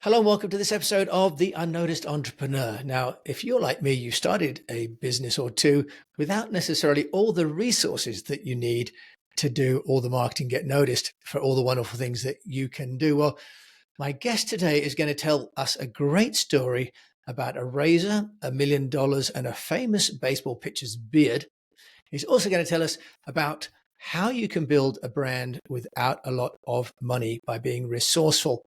Hello and welcome to this episode of The Unnoticed Entrepreneur. Now, if you're like me, you started a business or two without necessarily all the resources that you need to do all the marketing, get noticed for all the wonderful things that you can do. Well, my guest today is going to tell us a great story about a razor, $1 million, and a famous baseball pitcher's beard. He's also going to tell us about how you can build a brand without a lot of money by being resourceful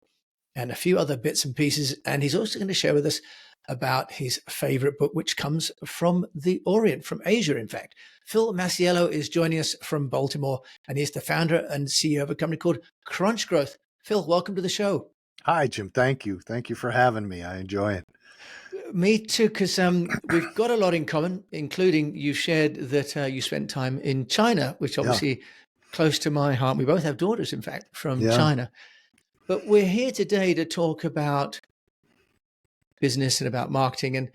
and a few other bits and pieces. And he's also going to share with us about his favorite book, which comes from the Orient, from Asia, in fact. Phil Masiello is joining us from Baltimore, and he's the founder and CEO of a company called Crunch Growth. Phil, welcome to the show. Hi, Jim. Thank you. Thank you for having me. I enjoy it. Me too, because we've got a lot in common, including you shared that you spent time in China, which Yeah. obviously close to my heart. We both have daughters, in fact, from Yeah. China. But we're here today to talk about business and about marketing. And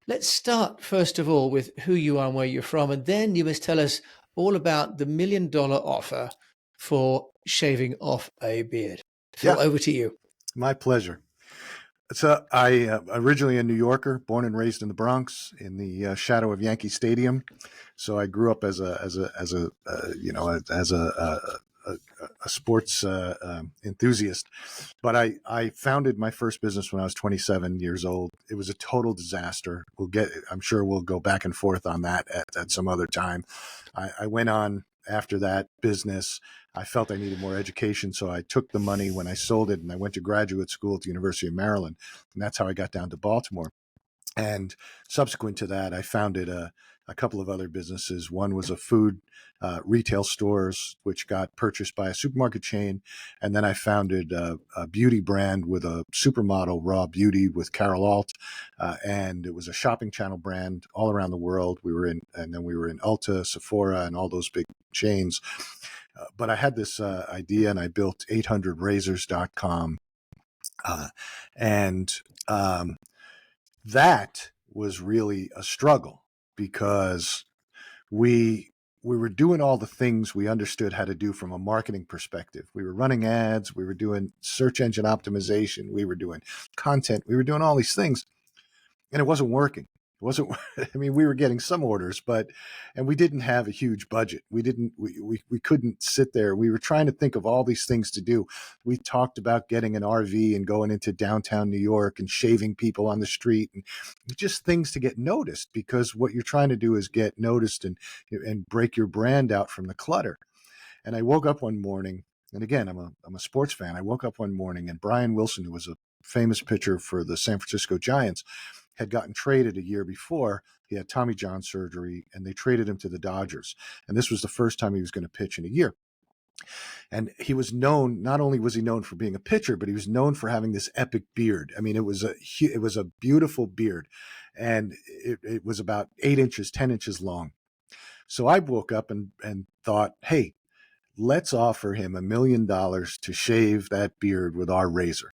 let's start, first of all, with who you are and where you're from. And then you must tell us all about the $1 million offer for shaving off a beard. Phil, Yeah. over to you. My pleasure. So I originally a New Yorker, born and raised in the Bronx, in the shadow of Yankee Stadium. So I grew up as a sports enthusiast. But I founded my first business when I was 27 years old. It was a total disaster. I'm sure we'll go back and forth on that at some other time. I went on after that business. I felt I needed more education, so I took the money when I sold it, and I went to graduate school at the University of Maryland, and that's how I got down to Baltimore. And subsequent to that, I founded a couple of other businesses. One was a food retail stores, which got purchased by a supermarket chain. And then I founded a beauty brand with a supermodel, Raw Beauty, with Carol Alt. And it was a shopping channel brand all around the world. And then we were in Ulta, Sephora, and all those big chains. But I had this idea, and I built 800razors.com. And that was really a struggle because we were doing all the things we understood how to do from a marketing perspective. We were running ads, we were doing search engine optimization, we were doing content, we were doing all these things, and it wasn't working. It wasn't. I mean, we were getting some orders, and we didn't have a huge budget. We couldn't sit there. We were trying to think of all these things to do. We talked about getting an RV and going into downtown New York and shaving people on the street, and just things to get noticed, because what you're trying to do is get noticed and break your brand out from the clutter. And I woke up one morning, and again, I'm a sports fan. I woke up one morning, and Brian Wilson, who was a famous pitcher for the San Francisco Giants, had gotten traded a year before. He had Tommy John surgery, and they traded him to the Dodgers. And this was the first time he was going to pitch in a year. And he was known, not only was he known for being a pitcher, but he was known for having this epic beard. I mean, it was a beautiful beard, and it was about 8 inches, 10 inches long. So I woke up and thought, hey, let's offer him $1 million to shave that beard with our razor.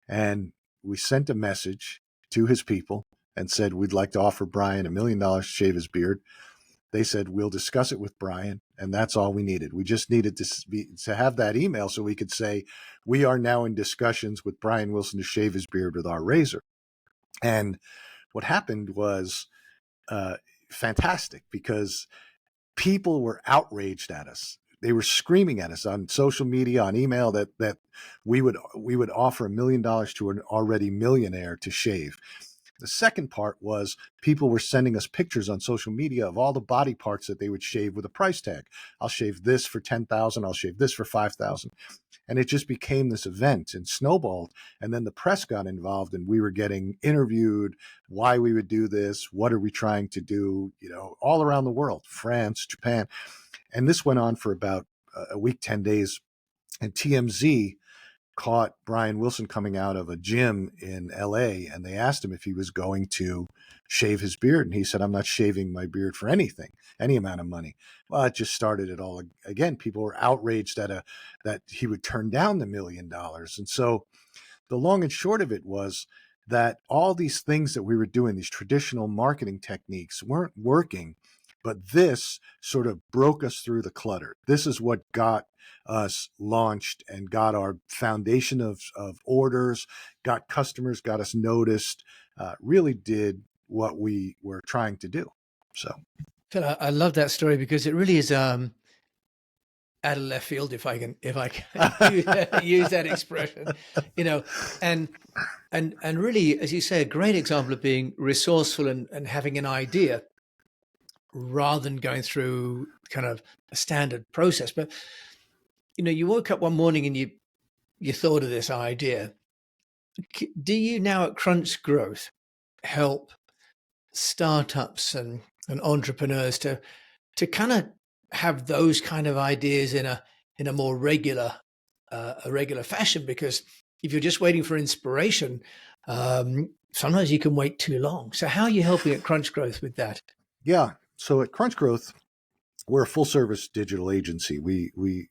And we sent a message to his people and said, we'd like to offer Brian $1 million to shave his beard. They said, we'll discuss it with Brian. And that's all we needed. We just needed to have that email so we could say, we are now in discussions with Brian Wilson to shave his beard with our razor. And what happened was fantastic, because people were outraged at us. They were screaming at us on social media, on email, that we would offer $1 million to an already millionaire to shave. The second part was people were sending us pictures on social media of all the body parts that they would shave with a price tag. I'll shave this for $10,000. I'll shave this for $5,000. And it just became this event and snowballed. And then the press got involved, and we were getting interviewed, why we would do this, what are we trying to do, all around the world, France, Japan. And this went on for about a week, 10 days. And TMZ caught Brian Wilson coming out of a gym in LA, and they asked him if he was going to shave his beard. And he said, I'm not shaving my beard for anything, any amount of money. Well, it just started it all again. People were outraged that he would turn down the $1 million. And so the long and short of it was that all these things that we were doing, these traditional marketing techniques, weren't working But this sort of broke us through the clutter. This is what got us launched and got our foundation of orders, got customers, got us noticed, really did what we were trying to do. So, Phil, I love that story because it really is out of left field, if I can use that expression, you know, and and really, as you say, a great example of being resourceful and having an idea rather than going through kind of a standard process. But you woke up one morning and you thought of this idea. Do you now at Crunch Growth help startups and entrepreneurs to kind of have those kind of ideas in a more regular fashion? Because if you're just waiting for inspiration, sometimes you can wait too long. So how are you helping at Crunch Growth with that? yeah. So at Crunch Growth, we're a full service digital agency. We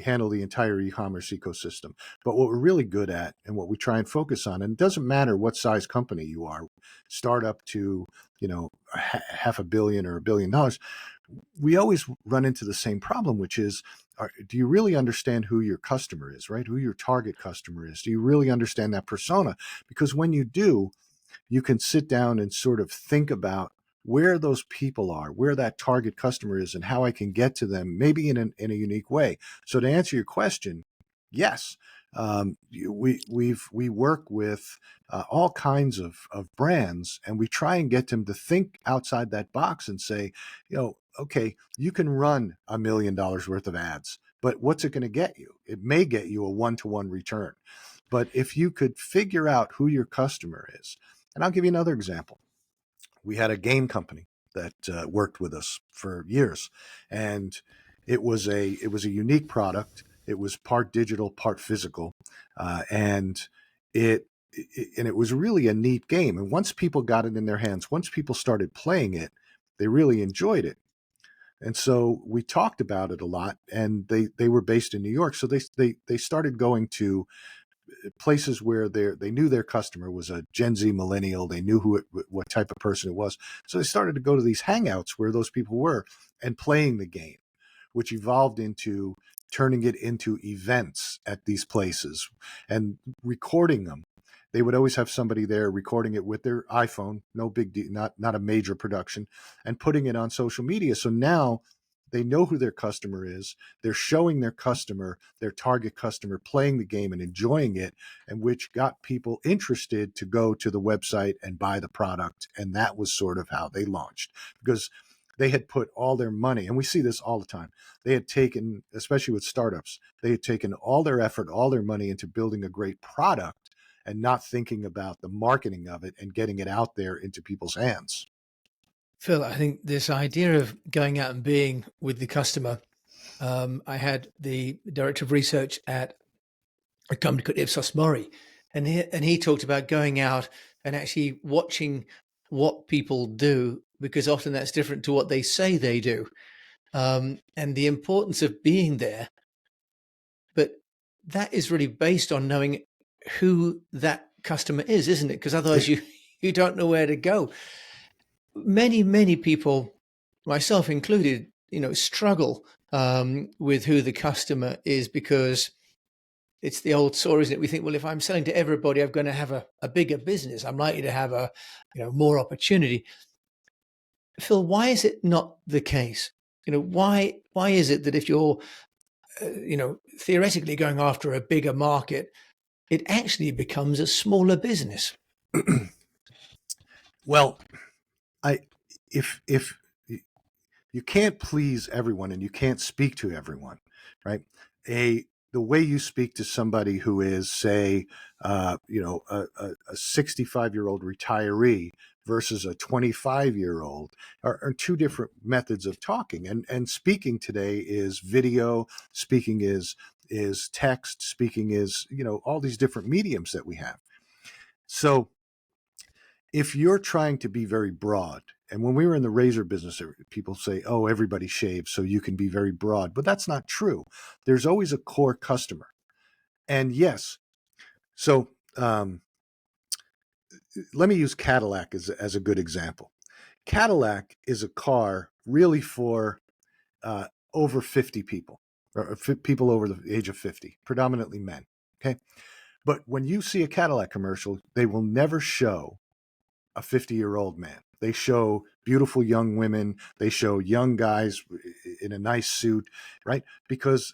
handle the entire e-commerce ecosystem. But what we're really good at and what we try and focus on, and it doesn't matter what size company you are, startup to, half a billion or $1 billion, we always run into the same problem, which is, do you really understand who your customer is, right? Who your target customer is? Do you really understand that persona? Because when you do, you can sit down and sort of think about where those people are, where that target customer is, and how I can get to them, maybe in a unique way. So to answer your question, yes, we work with all kinds of brands, and we try and get them to think outside that box and say, okay, you can run $1 million worth of ads, but what's it going to get you? It may get you a one-to-one return. But if you could figure out who your customer is, and I'll give you another example. We had a game company that worked with us for years, and it was a unique product. It was part digital, part physical, and it was really a neat game. And once people got it in their hands, once people started playing it, they really enjoyed it. And so we talked about it a lot. And they were based in New York, so they started going to places where they knew their customer was a Gen Z millennial. They knew what type of person it was. So they started to go to these hangouts where those people were and playing the game, which evolved into turning it into events at these places and recording them. They would always have somebody there recording it with their iPhone, no big deal, not a major production, and putting it on social media. So now they know who their customer is. They're showing their customer, their target customer, playing the game and enjoying it, and which got people interested to go to the website and buy the product. And that was sort of how they launched, because they had put all their money, and we see this all the time. They had taken, especially with startups, they had taken all their effort, all their money into building a great product and not thinking about the marketing of it and getting it out there into people's hands. Phil, I think this idea of going out and being with the customer. I had the director of research at a company called Ipsos Mori, and he talked about going out and actually watching what people do, because often that's different to what they say they do, and the importance of being there. But that is really based on knowing who that customer is, isn't it? Because otherwise you don't know where to go. Many people, myself included, struggle with who the customer is, because it's the old story, isn't it? We think, well, if I'm selling to everybody, I'm going to have a bigger business. I'm likely to have more opportunity. Phil, why is it not the case? Why is it that if you're, theoretically going after a bigger market, it actually becomes a smaller business? Well, if you can't please everyone and you can't speak to everyone, right? The way you speak to somebody who is, say, a 65-year-old retiree versus a 25-year-old are two different methods of talking. And speaking today is video, speaking is text, speaking is, all these different mediums that we have. So if you're trying to be very broad, and when we were in the razor business, people say, oh, everybody shaves, so you can be very broad. But that's not true. There's always a core customer. And yes, so let me use Cadillac as a good example. Cadillac is a car really for over 50 people, or people over the age of 50, predominantly men. Okay. But when you see a Cadillac commercial, they will never show a 50-year-old man. They show beautiful young women. They show young guys in a nice suit, right? Because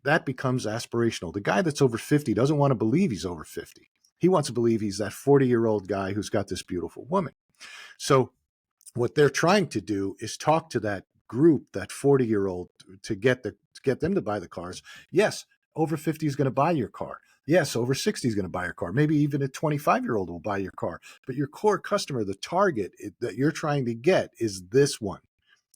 that becomes aspirational. The guy that's over 50 doesn't want to believe he's over 50. He wants to believe he's that 40-year-old guy who's got this beautiful woman. So what they're trying to do is talk to that group, that 40-year-old, to get them to buy the cars. Yes, over 50 is going to buy your car. Yes, over 60 is going to buy your car. Maybe even a 25-year-old will buy your car. But your core customer, the target that you're trying to get, is this one.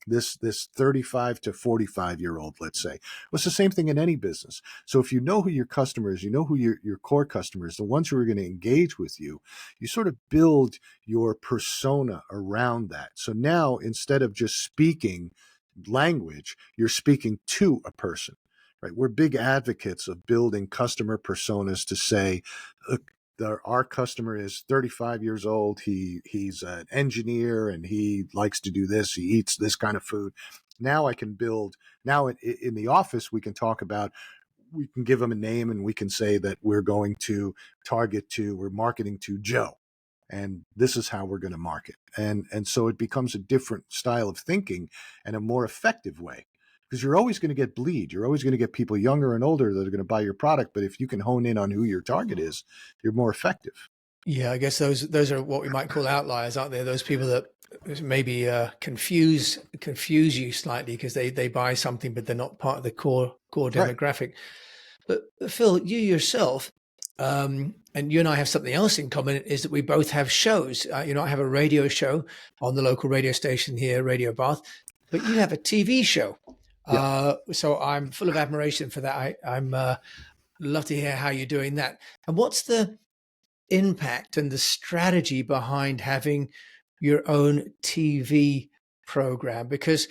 This 35 to 45-year-old, let's say. Well, it's the same thing in any business. So if you know who your customer is, you know who your core customer is, the ones who are going to engage with you, you sort of build your persona around that. So now, instead of just speaking language, you're speaking to a person, right? We're big advocates of building customer personas to say, look, our customer is 35 years old. He's an engineer and he likes to do this. He eats this kind of food. Now I can build, now in the office, we can talk about, we can give them a name and we can say that we're going to we're marketing to Joe. And this is how we're going to market. And so it becomes a different style of thinking and a more effective way. Because you're always going to get bleed. You're always going to get people younger and older that are going to buy your product. But if you can hone in on who your target is, you're more effective. Yeah, I guess those are what we might call outliers, aren't they? Those people that maybe confuse you slightly because they buy something, but they're not part of the core Right. demographic. But Phil, you yourself, and you and I have something else in common, is that we both have shows. I have a radio show on the local radio station here, Radio Bath, but you have a TV show. Yeah. So I'm full of admiration for that. I'm love to hear how you're doing that. And what's the impact and the strategy behind having your own TV program? Because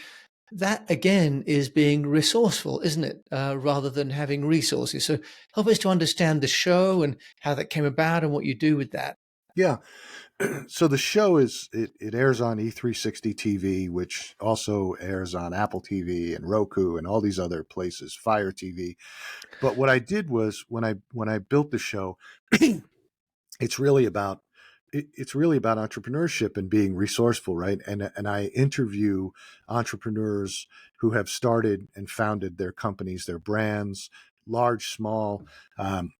that again is being resourceful, isn't it? Rather than having resources. So help us to understand the show and how that came about and what you do with that. Yeah. So the show it airs on E360 TV, which also airs on Apple TV and Roku and all these other places, Fire TV. But what I did was when I built the show, it's really about entrepreneurship and being resourceful, right? And I interview entrepreneurs who have started and founded their companies, their brands, large, small, um,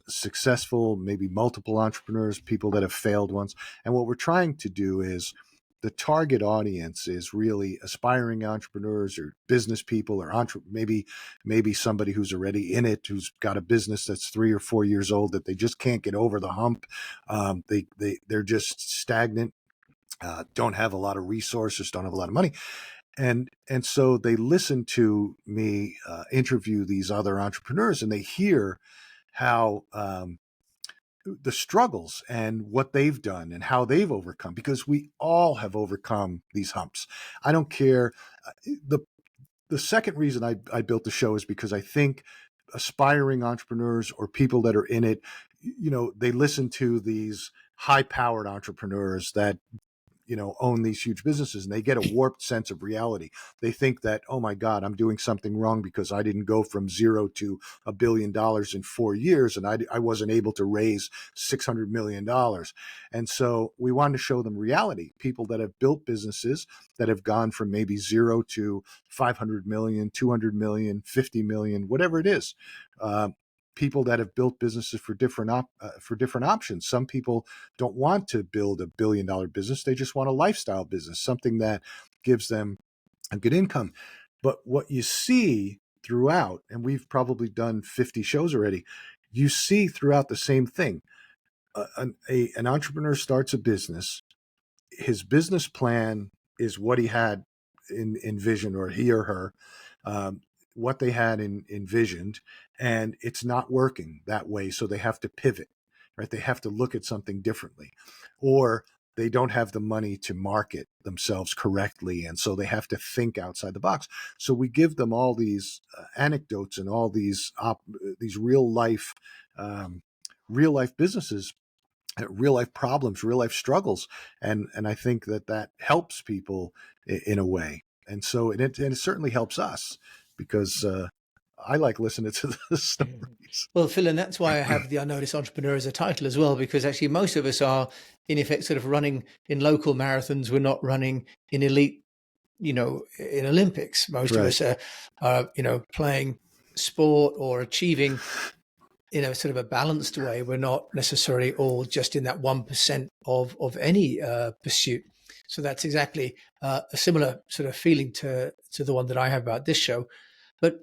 successful, maybe multiple entrepreneurs, people that have failed once. And what we're trying to do is, the target audience is really aspiring entrepreneurs or business people, or maybe somebody who's already in it, who's got a business that's 3 or 4 years old that they just can't get over the hump. They're just stagnant, don't have a lot of resources, don't have a lot of money, and so they listen to me interview these other entrepreneurs, and they hear how the struggles and what they've done and how they've overcome, because we all have overcome these humps. I don't care. The the second reason I built the show is because I think aspiring entrepreneurs or people that are in it, they listen to these high powered entrepreneurs that own these huge businesses, and they get a warped sense of reality. They think that, oh my God, I'm doing something wrong because I didn't go from zero to $1 billion in 4 years, and I wasn't able to raise $600 million. And so we wanted to show them reality, people that have built businesses that have gone from maybe zero to 500 million, 200 million, 50 million, whatever it is. People that have built businesses for different options. Some people don't want to build $1 billion business. They just want a lifestyle business, something that gives them a good income. But what you see throughout, and we've probably done 50 shows already, you see throughout the same thing. An entrepreneur starts a business. His business plan is what he had envisioned, or he or her, um, what they had envisioned, and it's not working that way. So they have to pivot, right? They have to look at something differently, or they don't have the money to market themselves correctly, and so they have to think outside the box. So we give them all these anecdotes and all these real life businesses, real life problems, real life struggles, and I think that helps people in a way. And so it certainly helps us because I like listening to the stories. Well, Phil, and that's why I have the Unnoticed Entrepreneur as a title as well, because actually most of us are, in effect, sort of running in local marathons. We're not running in elite, in Olympics. Most of Right. us are, playing sport or achieving in a sort of a balanced way. We're not necessarily all just in that 1% of any pursuit. So that's exactly a similar sort of feeling to the one that I have about this show. But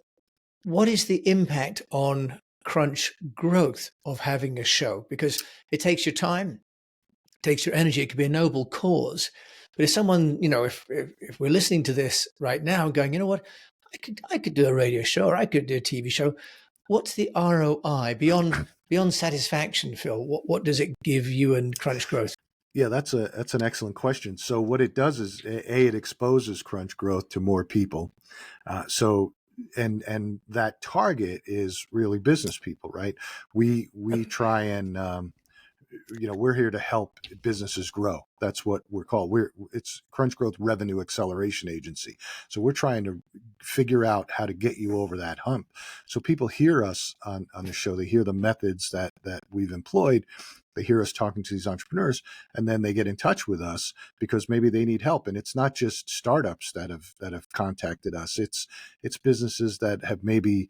what is the impact on Crunch growth of having a show? Because it takes your time, takes your energy. It could be a noble cause. But if someone, if we're listening to this right now going, you know what, I could do a radio show or I could do a TV show. What's the ROI beyond satisfaction, Phil? What does it give you and Crunch growth? Yeah, that's an excellent question. So what it does is it exposes Crunch growth to more people. And that target is really business people, right? We try and we're here to help businesses grow. That's what we're called. It's Crunch Growth Revenue Acceleration Agency. So we're trying to figure out how to get you over that hump. So people hear us on the show. They hear the methods that we've employed. They hear us talking to these entrepreneurs, and then they get in touch with us because maybe they need help. And it's not just startups that have contacted us. It's businesses that have maybe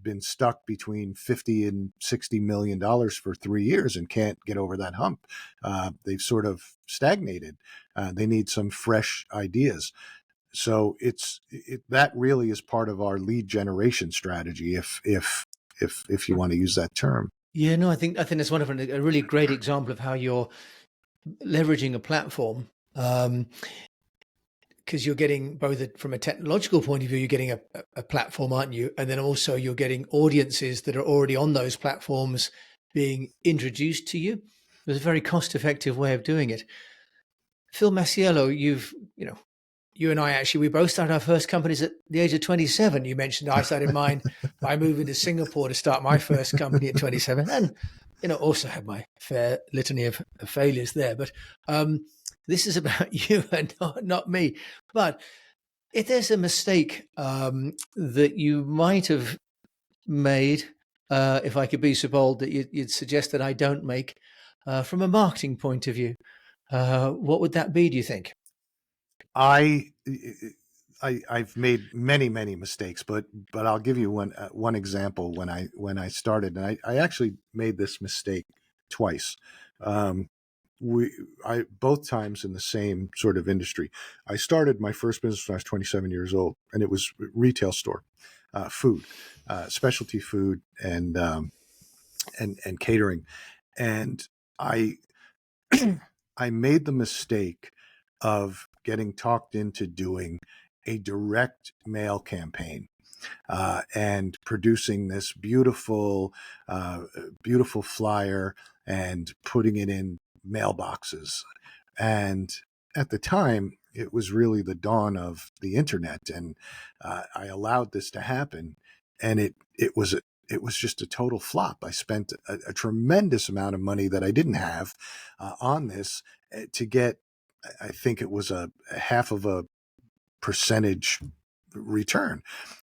been stuck between $50 and $60 million for 3 years and can't get over that hump. They've sort of stagnated. They need some fresh ideas. So that really is part of our lead generation strategy, if you want to use that term. Yeah, no, I think that's wonderful. A really great example of how you're leveraging a platform, because you're getting both from a technological point of view, you're getting a platform, aren't you? And then also you're getting audiences that are already on those platforms being introduced to you. It's a very cost-effective way of doing it. Phil Masiello, you and I actually, we both started our first companies at the age of 27. You mentioned I started mine by moving to Singapore to start my first company at 27, and also had my fair litany of failures there. But this is about you and not me. But if there's a mistake that you might have made, if I could be so bold, that you'd suggest that I don't make from a marketing point of view, what would that be, do you think? I've made many mistakes, but I'll give you one example. When I started, and I actually made this mistake twice. I both times in the same sort of industry. I started my first business when I was 27 years old, and it was retail store, food, specialty food, and catering, and I I made the mistake of getting talked into doing a direct mail campaign and producing this beautiful flyer and putting it in mailboxes. And at the time, it was really the dawn of the internet, and I allowed this to happen, and it was just a total flop. I spent a tremendous amount of money that I didn't have on this to get. I think it was a half of a percentage return,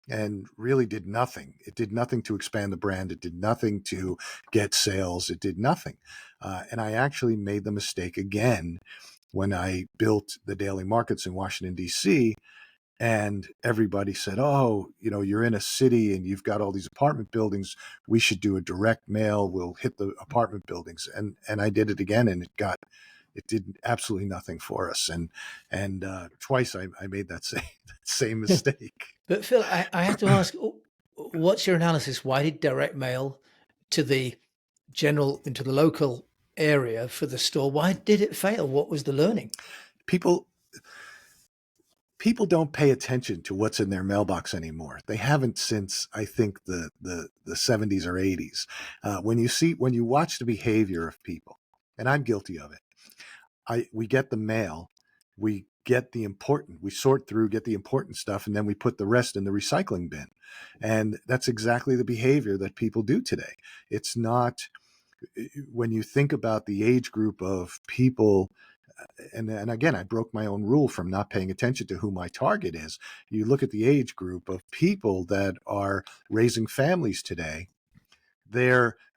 and really did nothing. It did nothing to expand the brand. It did nothing to get sales. It did nothing. And I actually made the mistake again when I built the daily markets in Washington, D.C. And everybody said, "Oh, you're in a city and you've got all these apartment buildings. We should do a direct mail. We'll hit the apartment buildings." And I did it again, and it did absolutely nothing for us. And twice I made that same mistake. But Phil, I have to ask, what's your analysis? Why did direct mail to the into the local area for the store, why did it fail? What was the learning? People don't pay attention to what's in their mailbox anymore. They haven't since, I think, the 70s or 80s. When you watch the behavior of people, and I'm guilty of it, we get the mail, we sort through, get the important stuff, and then we put the rest in the recycling bin. And that's exactly the behavior that people do today. It's not, when you think about the age group of people and again, I broke my own rule from not paying attention to who my target is. You look at the age group of people that are raising families today.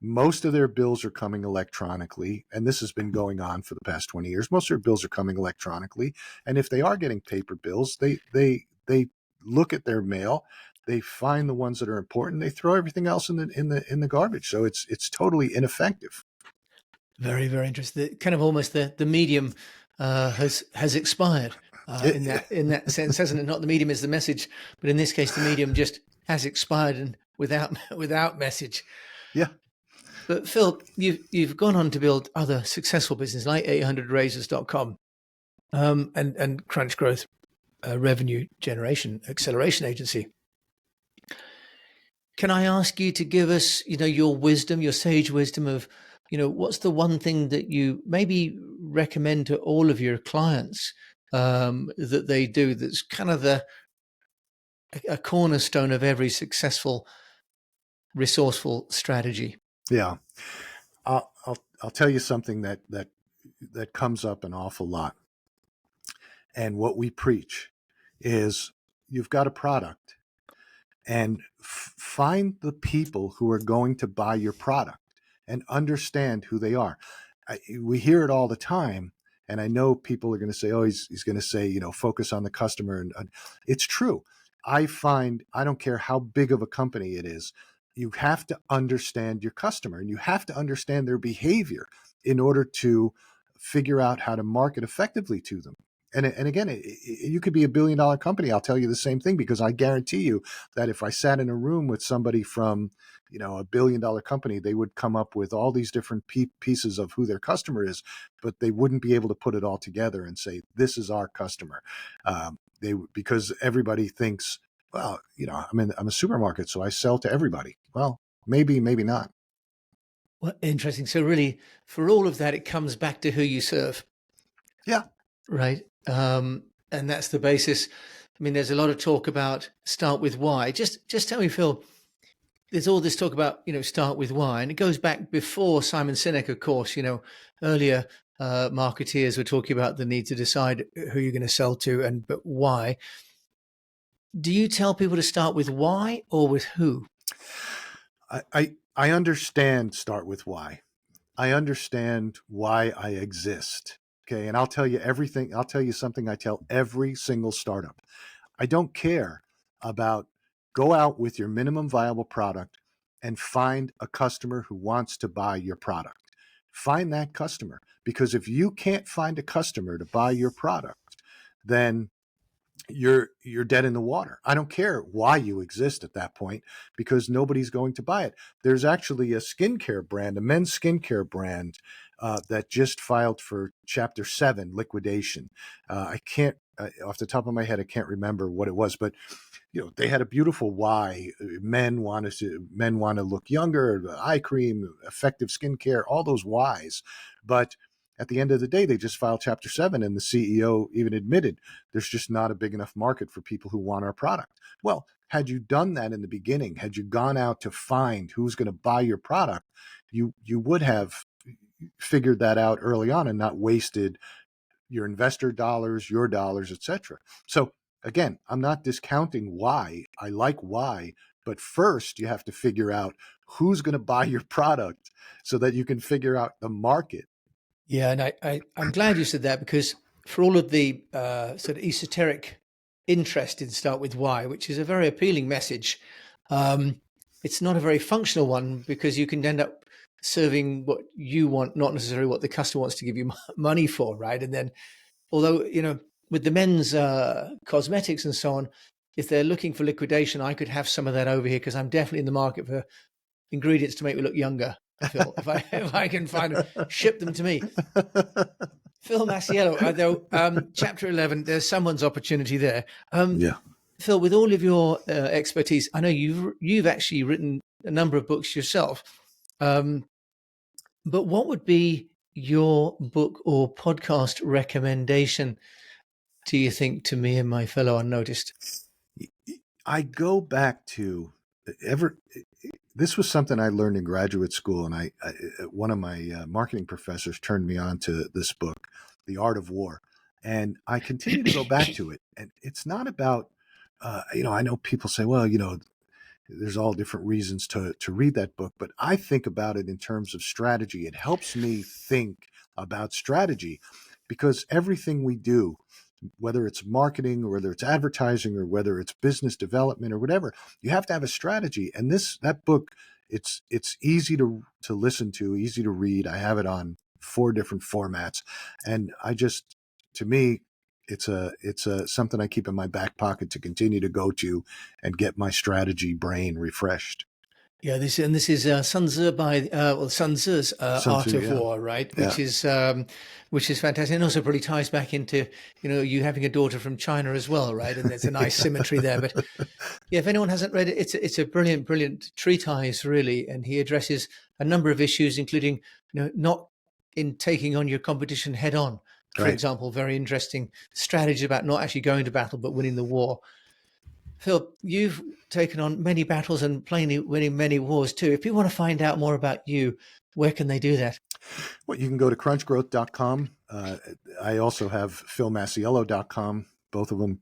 Most of their bills are coming electronically, and this has been going on for the past 20 years. Most of their bills are coming electronically, and if they are getting paper bills, they look at their mail, they find the ones that are important, they throw everything else in the garbage. So it's totally ineffective. Very, very interesting. Kind of almost the medium has expired in that sense, hasn't it? Not the medium is the message, but in this case, the medium just has expired and without message. Yeah. But Phil, you've gone on to build other successful businesses like 800razors.com and Crunch Growth Revenue Generation Acceleration Agency. Can I ask you to give us, your wisdom, your sage wisdom of, what's the one thing that you maybe recommend to all of your clients that they do that's kind of a cornerstone of every successful, resourceful strategy? Yeah. I'll tell you something that comes up an awful lot. And what we preach is you've got a product, and find the people who are going to buy your product and understand who they are. We hear it all the time. And I know people are going to say, oh, he's going to say, focus on the customer. And it's true. I find, I don't care how big of a company it is, you have to understand your customer, and you have to understand their behavior in order to figure out how to market effectively to them. And again, you could be $1 billion company. I'll tell you the same thing, because I guarantee you that if I sat in a room with somebody from, a $1 billion company, they would come up with all these different pieces of who their customer is, but they wouldn't be able to put it all together and say, this is our customer. Because everybody thinks, well, I'm a supermarket, so I sell to everybody. Well, maybe not. Well, interesting. So really, for all of that, it comes back to who you serve. Yeah. Right. And that's the basis. I mean, there's a lot of talk about start with why. Just tell me, Phil, there's all this talk about, start with why. And it goes back before Simon Sinek, of course. Earlier marketeers were talking about the need to decide who you're going to sell to, but why. Do you tell people to start with why or with who? I understand start with why. I understand why I exist. Okay. And I'll tell you everything. I'll tell you something I tell every single startup. I don't care about, go out with your minimum viable product and find a customer who wants to buy your product. Find that customer, because if you can't find a customer to buy your product, then you're dead in the water. I don't care why you exist at that point, because nobody's going to buy it. There's actually a skincare brand, a men's skincare brand, that just filed for Chapter 7 liquidation. I can't, off the top of my head, I can't remember what it was, but they had a beautiful why. Men want to look younger, eye cream, effective skincare, all those whys. But at the end of the day, they just filed Chapter 7, and the CEO even admitted there's just not a big enough market for people who want our product. Well, had you done that in the beginning, had you gone out to find who's going to buy your product, you would have figured that out early on and not wasted your investor dollars, your dollars, etc. So again, I'm not discounting why. I like why, but first you have to figure out who's going to buy your product so that you can figure out the market. Yeah, and I'm glad you said that, because for all of the sort of esoteric interest in start with why, which is a very appealing message, it's not a very functional one, because you can end up serving what you want, not necessarily what the customer wants to give you money for, right? And then, although, with the men's cosmetics and so on, if they're looking for liquidation, I could have some of that over here, because I'm definitely in the market for ingredients to make me look younger. Phil, if I can find them, ship them to me. Phil Masiello, though, Chapter 11, there's someone's opportunity there. Yeah. Phil, with all of your expertise, I know you've actually written a number of books yourself. But what would be your book or podcast recommendation, do you think, to me and my fellow Unnoticed? I go back to this was something I learned in graduate school, and one of my marketing professors turned me on to this book. The Art of War. And I continue to go back to it. And it's not about, I know people say, well, there's all different reasons to read that book, but I think about it in terms of strategy. It helps me think about strategy because everything we do, whether it's marketing or whether it's advertising or whether it's business development or whatever, you have to have a strategy. And that book, it's easy to listen to, easy to read. I have it on 4 different formats, and to me, it's something I keep in my back pocket to continue to go to and get my strategy brain refreshed. Yeah, this is Sun Tzu Sun Tzu's Sun Art Tzu, of yeah. War, right? Yeah. Which is fantastic, and also probably ties back into you having a daughter from China as well, right? And there's a nice symmetry there. But yeah, if anyone hasn't read it, it's a brilliant treatise, really, and he addresses a number of issues, including not in taking on your competition head on. For Right. example, very interesting strategy about not actually going to battle but winning the war. Phil, you've taken on many battles and plainly winning many wars too. If people want to find out more about you, where can they do that? Well, you can go to crunchgrowth.com. I also have philmasiello.com, both of them.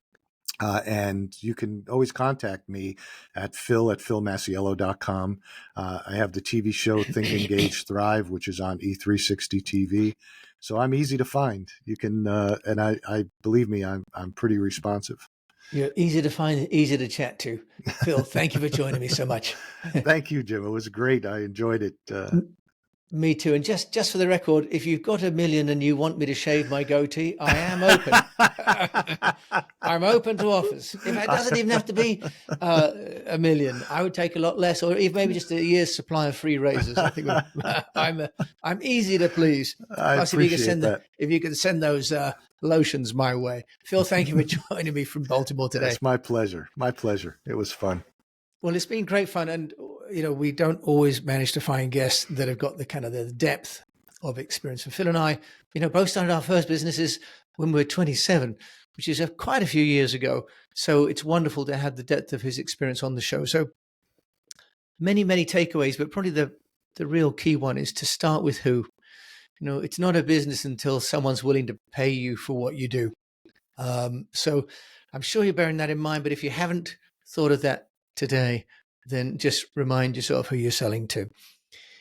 And you can always contact me at phil@philmasiello.com. I have the TV show Think, Engage, Thrive, which is on E360 TV. So I'm easy to find. You can, and I believe me, I'm pretty responsive. You're easy to find, easy to chat to. Phil, thank you for joining me so much. Thank you, Jim. It was great. I enjoyed it. Me too. And just for the record, if you've got $1 million and you want me to shave my goatee, I am open. I'm open to offers. If it doesn't even have to be $1 million, I would take a lot less, or even maybe just a year's supply of free razors. I think I'm easy to please. I Plus, appreciate that. if you can send those lotions my way, Phil. Thank you for joining me from Baltimore today. It's my pleasure. My pleasure. It was fun. Well, it's been great fun, and we don't always manage to find guests that have got the kind of the depth of experience. And Phil and I, both started our first businesses when we were 27, which is quite a few years ago. So it's wonderful to have the depth of his experience on the show. So many takeaways, but probably the real key one is to start with who. It's not a business until someone's willing to pay you for what you do. So I'm sure you're bearing that in mind. But if you haven't thought of that today, then just remind yourself who you're selling to.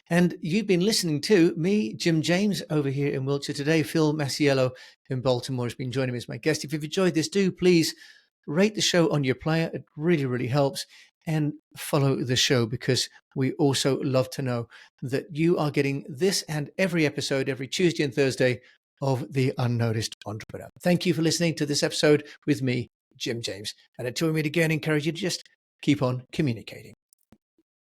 And you've been listening to me, Jim James, over here in Wiltshire today. Phil Masiello in Baltimore has been joining me as my guest. If you've enjoyed this, do please rate the show on your player. It really helps. And follow the show, because we also love to know that you are getting this and every episode every Tuesday and Thursday of the Unnoticed Entrepreneur. Thank you for listening to this episode with me, Jim James. And until we meet again, I encourage you to just keep on communicating.